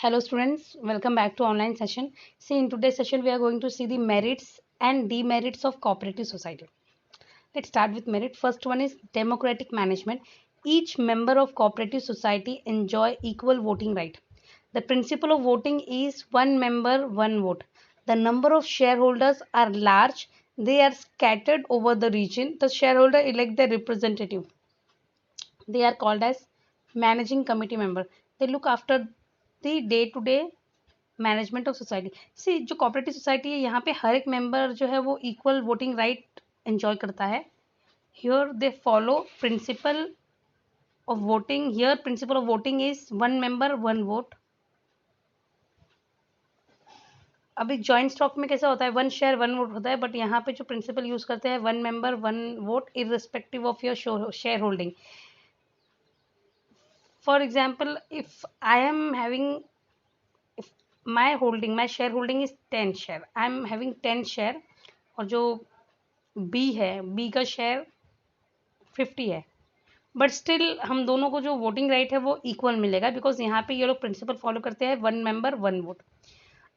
Hello students, welcome back to online session. See, in today's session we are going to see the merits and demerits of cooperative society. Let's start with merit. First one is democratic management. Each member of cooperative society enjoy equal voting right. The principle of voting is one member, one vote. The number of shareholders are large. They are scattered over the region. The shareholder elect their representative. They are called as managing committee member. They look after the day to day management of society सी जो cooperative society है यहाँ पे हर एक member जो है वो equal voting right enjoy करता है. Here they follow principle of voting. Here principle of voting is one member one vote. अभी जॉइंट स्टॉक में कैसा होता है, वन शेयर वन वोट होता है, बट यहाँ पे जो प्रिंसिपल यूज करते हैं one member one vote irrespective of your share holding. For example, if I am having my share holding is 10 share, I am having 10 share और जो B है, बी का शेयर 50 है, बट स्टिल हम दोनों को जो वोटिंग राइट है वो इक्वल मिलेगा, बिकॉज यहाँ पे ये लोग प्रिंसिपल फॉलो करते हैं वन मेंबर वन वोट.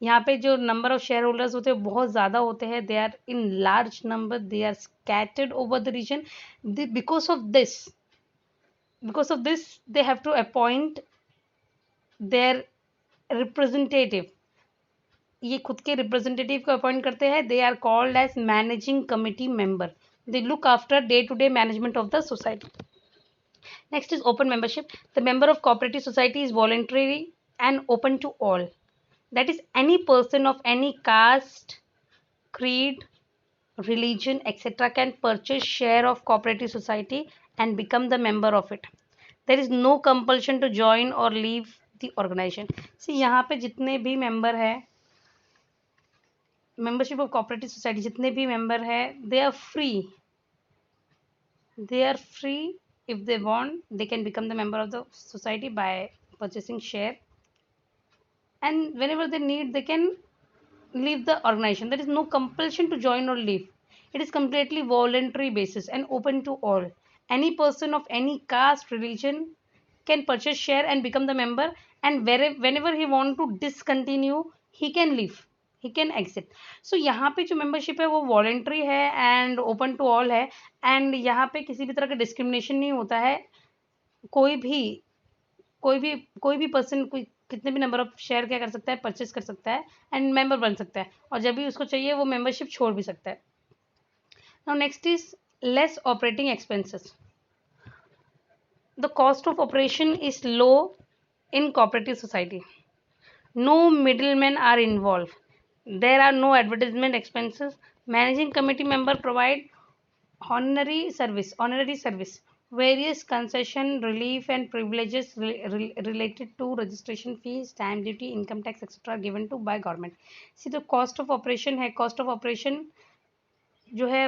यहाँ पे जो नंबर ऑफ शेयर होल्डर्स होते हैं बहुत ज़्यादा होते हैं. They are in large number, they are scattered over the region. Because of this they have to appoint their representative. ये खुद के रिप्रेजेंटेटिव को अपॉइंट करते हैं. They are called as managing committee member. They look after day to day management of the society. Next is open membership. The member of cooperative society is voluntary and open to all. That is any person of any caste, creed, religion, etc. can purchase share of cooperative society and become the member of it. There is no compulsion to join or leave the organization. See, यहाँ पे जितने भी member है, membership of cooperative society जितने भी member है, they are free. If they want they can become the member of the society by purchasing share, and whenever they need they can leave the organization. There is no compulsion to join or leave. It is completely voluntary basis and open to all. Any person of any caste, religion can purchase share and become the member, and whenever he want to discontinue he can leave, he can exit. So यहाँ पे जो membership है वो voluntary है and open to all है, and यहाँ पे किसी भी तरह का discrimination नहीं होता है. कोई भी पर्सन कोई कितने भी नंबर ऑफ शेयर क्या कर सकता है, परचेस कर सकता है एंड मेंबर बन सकता है, और जब भी उसको चाहिए वो मेंबरशिप छोड़ भी सकता है. Now next is less operating expenses. The cost of operation is low in cooperative society. No middleman are involve. There are no advertisement expenses. Managing committee member provide honorary service, various concession, relief and privileges related to registration fees, stamp duty, income tax, etc. given to by government. See, the cost of operation है, cost of operation जो है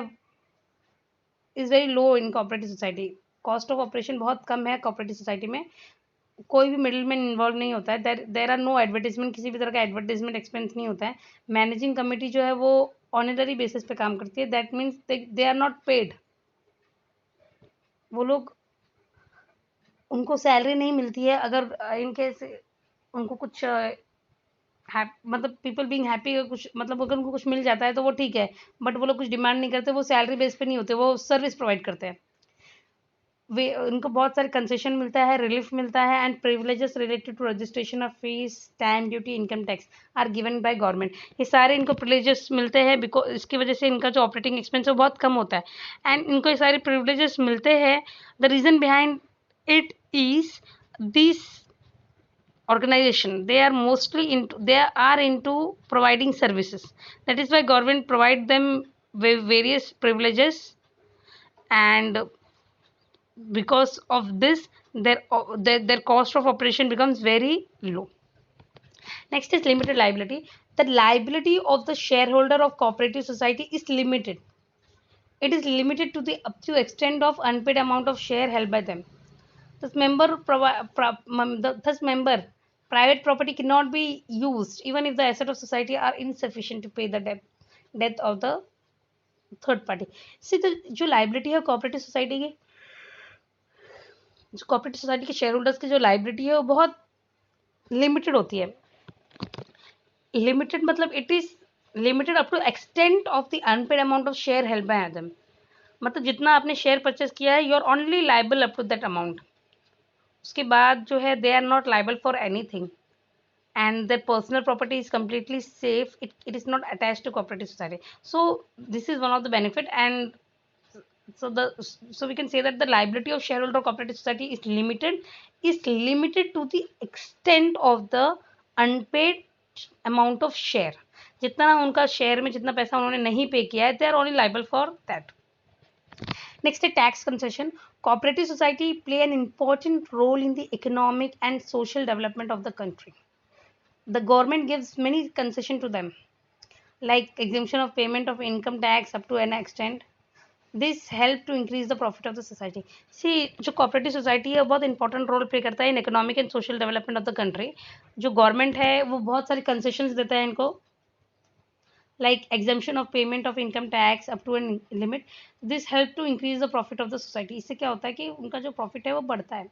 is very low in cooperative society. cost of operation बहुत कम है cooperative society में. कोई भी middle man involve नहीं होता है. देर आर नो एडवर्टीजमेंट, किसी भी तरह का एडवर्टीजमेंट एक्सपेंस नहीं होता है. मैनेजिंग कमेटी जो है वो ऑनररी बेसिस पे काम करती है. That means they are not paid. वो लोग, उनको सैलरी नहीं मिलती है. अगर इनकेस उनको कुछ मतलब पीपल बीइंग हैप्पी, कुछ मतलब अगर उनको कुछ मिल जाता है तो वो ठीक है, बट वो लोग कुछ डिमांड नहीं करते. वो सैलरी बेस पे नहीं होते, वो सर्विस प्रोवाइड करते हैं. वे उनको बहुत सारे कंसेशन मिलता है, रिलीफ मिलता है, and privileges related to registration of fees, stamp duty, income tax are given by government. ये सारे इनको प्रिविलेजेस मिलते हैं, बिकॉज इसकी वजह से इनका जो ऑपरेटिंग एक्सपेंस है वो बहुत कम होता है, एंड इनको ये सारे प्रिविलेजेस मिलते हैं. The reason behind it is this organization, they are into providing services. That is why government provide them various privileges, and because of this their cost of operation becomes very low. Next is limited liability. The liability of the shareholder of cooperative society is limited. It is limited to the up to extent of unpaid amount of share held by them. Thus, private property cannot be used even if the assets of society are insufficient to pay the debt of the third party. See तो जो liability है cooperative society की, जो cooperative society के share holders की जो liability है वो बहुत लिमिटेड होती है. लिमिटेड मतलब it is limited up to extent of the unpaid amount of share held by other, मतलब जितना आपने शेयर परचेस किया है you are only liable up to that amount, उसके बाद जो है they are not liable for anything, and their personal property is completely safe. It is not attached to cooperative society. So this is one of the benefit, and so we can say that the liability of shareholder cooperative society is limited to the extent of the unpaid amount of share, जितना उनका share में जितना पैसा उन्होंने नहीं पे किया है, they are only liable for that. Next is tax concession. Cooperative society play an important role in the economic and social development of the country. The government gives many concession to them, like exemption of payment of income tax up to an extent. This help to increase the profit of the society. See, जो cooperative society है बहुत important role play करता है in economic and social development of the country. जो government है वो बहुत सारी concessions देता है इनको, like exemption of payment of income tax up to an limit. This help to increase the profit of the society. इससे क्या होता है कि उनका जो profit है वो बढ़ता है.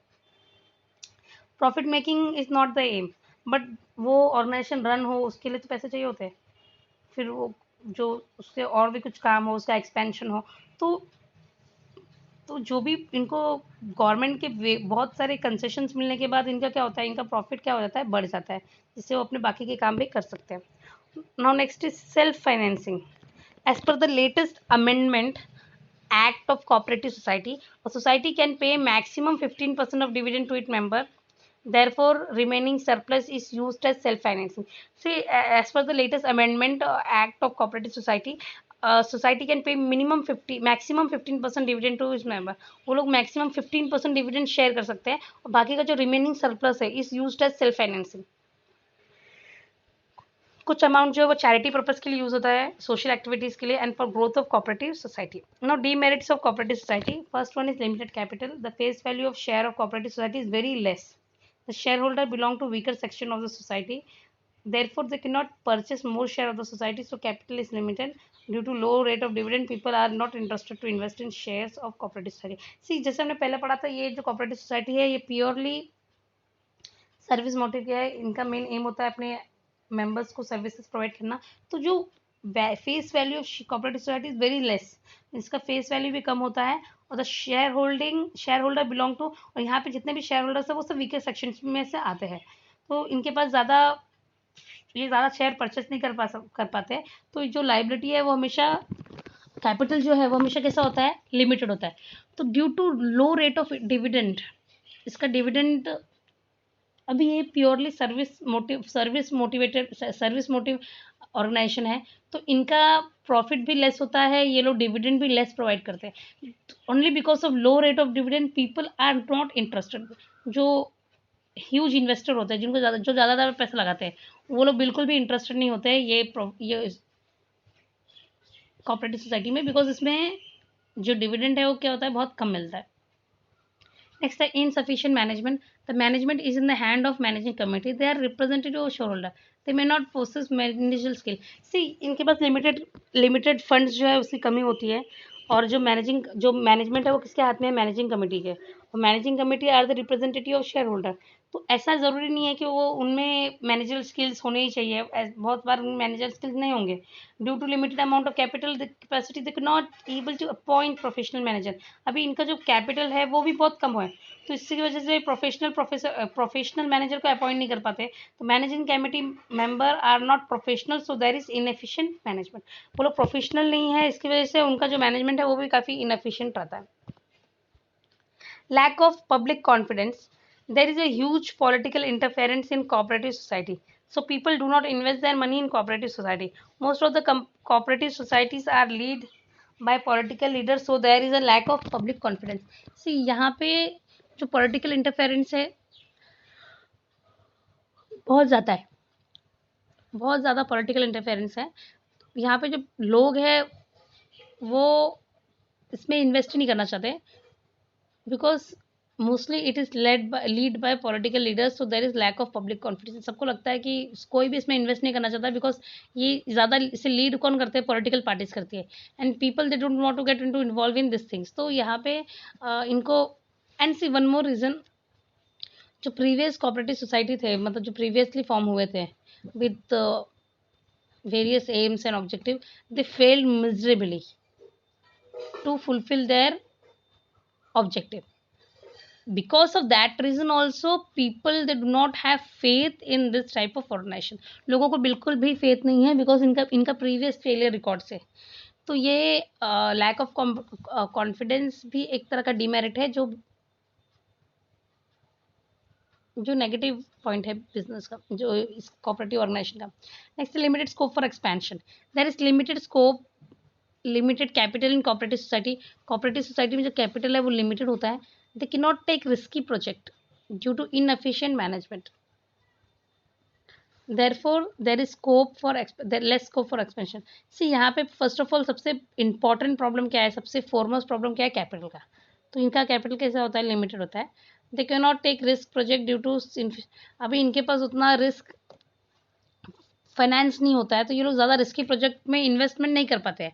Profit making is not the aim, बट वो ऑर्गेनाइजेशन रन हो उसके लिए तो पैसे चाहिए होते हैं, फिर वो जो उससे और भी कुछ काम हो, उसका एक्सपेंशन हो, तो जो भी इनको गवर्नमेंट के बहुत सारे कंसेशंस मिलने के बाद इनका क्या होता है, इनका प्रॉफिट क्या हो जाता है, बढ़ जाता है, जिससे वो अपने बाकी के काम भी कर सकते हैं. Now next is self financing. As per the latest amendment Act of Cooperative Society, a society can pay maximum 15% of dividend to its member. Therefore, remaining surplus is used as self-financing. See, as per the latest amendment Act of Cooperative Society, society can pay maximum 15% dividend to its member. वो लोग maximum 15% dividend share कर सकते हैं और बाकी का जो remaining surplus है is used as self-financing. कुछ अमाउंट जो है वो चैरिटी पर्पज के लिए यूज होता है, सोशल एक्टिविटीज के लिए, and for growth of cooperative society. Now demerits of cooperative society. First one is limited capital. The face value of share of cooperative society is very less. The share holder belong to weaker section of the society, therefore they cannot purchase more share of the society, so capital is limited. Due to low rate of dividend, people are not interested to invest in shares of cooperative society. See, जैसे हमने पहले पढ़ा था, ये जो cooperative society है ये purely service motive क्या है, इनका मेन एम होता है अपने मेंबर्स को सर्विसेज प्रोवाइड करना. तो जो face value of cooperative society is very less, इसका फेस वैल्यू भी कम होता है, और the share holder belong to, और यहाँ पे जितने भी शेयर होल्डर्स है वो सब वीकर सेक्शन में से आते हैं, तो इनके पास ज़्यादा शेयर परचेस नहीं कर पाते हैं. तो जो लाइबिलिटी है वो हमेशा, कैपिटल जो है वो हमेशा कैसा होता है, लिमिटेड होता है. तो due to low rate of dividend, इसका डिविडेंड अभी ये प्योरली सर्विस मोटिव ऑर्गेनाइजेशन है, तो इनका प्रॉफिट भी लेस होता है, ये लोग डिविडेंड भी लेस प्रोवाइड करते हैं. Only because of low rate of dividend people are not interested. जो ह्यूज इन्वेस्टर होते हैं, जिनको ज़्यादा पैसा लगाते हैं, वो लोग बिल्कुल भी इंटरेस्टेड नहीं होते हैं ये कोऑपरेटिव सोसाइटी में, बिकॉज इसमें जो डिविडेंड है वो क्या होता है, बहुत कम मिलता है. Next, the insufficient management. The management is in the hand of managing committee. They are representative of shareholder. They may not possess managerial skill. See, इनके पास limited funds जो है उसकी कमी होती है, और जो मैनेजमेंट है वो किसके हाथ में है, मैनेजिंग कमेटी के, और managing committee are the representative of share holder. तो ऐसा ज़रूरी नहीं है कि वो उनमें मैनेजरल स्किल्स होने ही चाहिए, बहुत बार उनमें मैनेजर स्किल्स नहीं होंगे. Due to limited amount of capital capacity they can not able to appoint professional manager. अभी इनका जो कैपिटल है वो भी बहुत कम है, तो इसकी वजह से प्रोफेशनल मैनेजर को अपॉइंट नहीं कर पाते. तो managing committee member are not professional, so there is inefficient management. वो लोग प्रोफेशनल नहीं है, इसकी वजह से उनका जो मैनेजमेंट है वो भी काफ़ी इनएफिशिएंट रहता है. Lack of public confidence. There is a huge political interference in cooperative society, so people do not invest their money in cooperative society. Most of the cooperative societies are led by political leaders, so there is a lack of public confidence. See, यहाँ पे जो political interference है बहुत ज़्यादा political interference है. यहाँ पे जो लोग हैं वो इसमें इन्वेस्ट नहीं करना चाहते, because mostly it is lead by political leaders, so there is lack of public confidence. सबको लगता है कि कोई भी इसमें इन्वेस्ट नहीं करना चाहता, बिकॉज ये ज़्यादा इसे लीड कौन करते हैं, पॉलिटिकल पार्टीज करती है, and people they don't want to get into involve in this things. तो यहाँ पे इनको, and see one more reason, जो प्रीवियस कोऑपरेटिव सोसाइटी थे, मतलब जो प्रीवियसली फॉर्म हुए थे with various aims and objective, they failed miserably to fulfill their objective. Because of that reason also, people they do not have faith in this type of organization. लोगों को बिल्कुल भी faith नहीं है, because इनका इनका previous failure record से. तो ये lack of confidence भी एक तरह का demerit है, जो नेगेटिव पॉइंट है बिजनेस का, जो इस कोऑपरेटिव ऑर्गेनाइजेशन का. Next, limited scope for expansion. There is limited scope, limited capital in cooperative society में जो कैपिटल है वो लिमिटेड होता है. They can not take risky project due to inefficient management. Therefore there is scope for less scope for expansion. See यहाँ पे first of all सबसे important problem क्या है, सबसे फॉरमोस्ट प्रॉब्लम क्या है, कैपिटल का. तो इनका कैपिटल कैसा होता है, लिमिटेड होता है. They can not take risk project due to, अभी इनके पास उतना रिस्क फाइनेंस नहीं होता है, तो ये लोग ज़्यादा रिस्की प्रोजेक्ट में इन्वेस्टमेंट नहीं कर पाते हैं.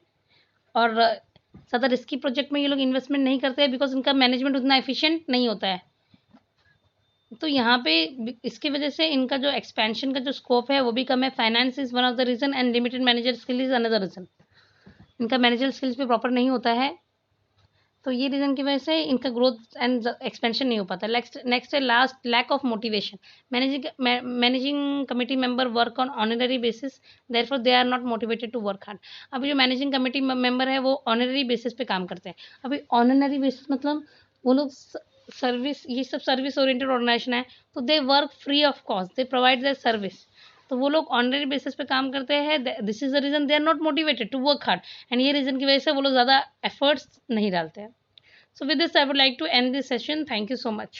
और ज़्यादा रिस्की प्रोजेक्ट में ये लोग इन्वेस्टमेंट नहीं करते हैं बिकॉज इनका मैनेजमेंट उतना एफिशिएंट नहीं होता है. तो यहाँ पे इसकी वजह से इनका जो एक्सपेंशन का जो स्कोप है वो भी कम है. Finance is one of the reason and limited manager skill is another reason. इनका मैनेजर स्किल्स पे प्रॉपर नहीं होता है, तो ये रीज़न की वजह से इनका ग्रोथ एंड एक्सपेंशन नहीं हो पाता. नेक्स्ट है last, lack of motivation. Managing committee member work on honorary basis, therefore they are not motivated to work hard. अभी जो मैनेजिंग कमिटी मेंबर है वो ऑनररी बेसिस पे काम करते हैं. अभी ऑनररी बेसिस मतलब वो लोग सर्विस, ये सब सर्विस ओरिएंटेड ऑर्गेनाइजेशन है, तो they work free of cost, they provide their service. तो वो लोग ऑनररी बेसिस पे काम करते हैं. This is the reason they are not motivated to work hard, and ये रीज़न की वजह से वो लोग ज़्यादा एफर्ट्स नहीं डालते हैं. So with this, I would like to end this session. Thank you so much.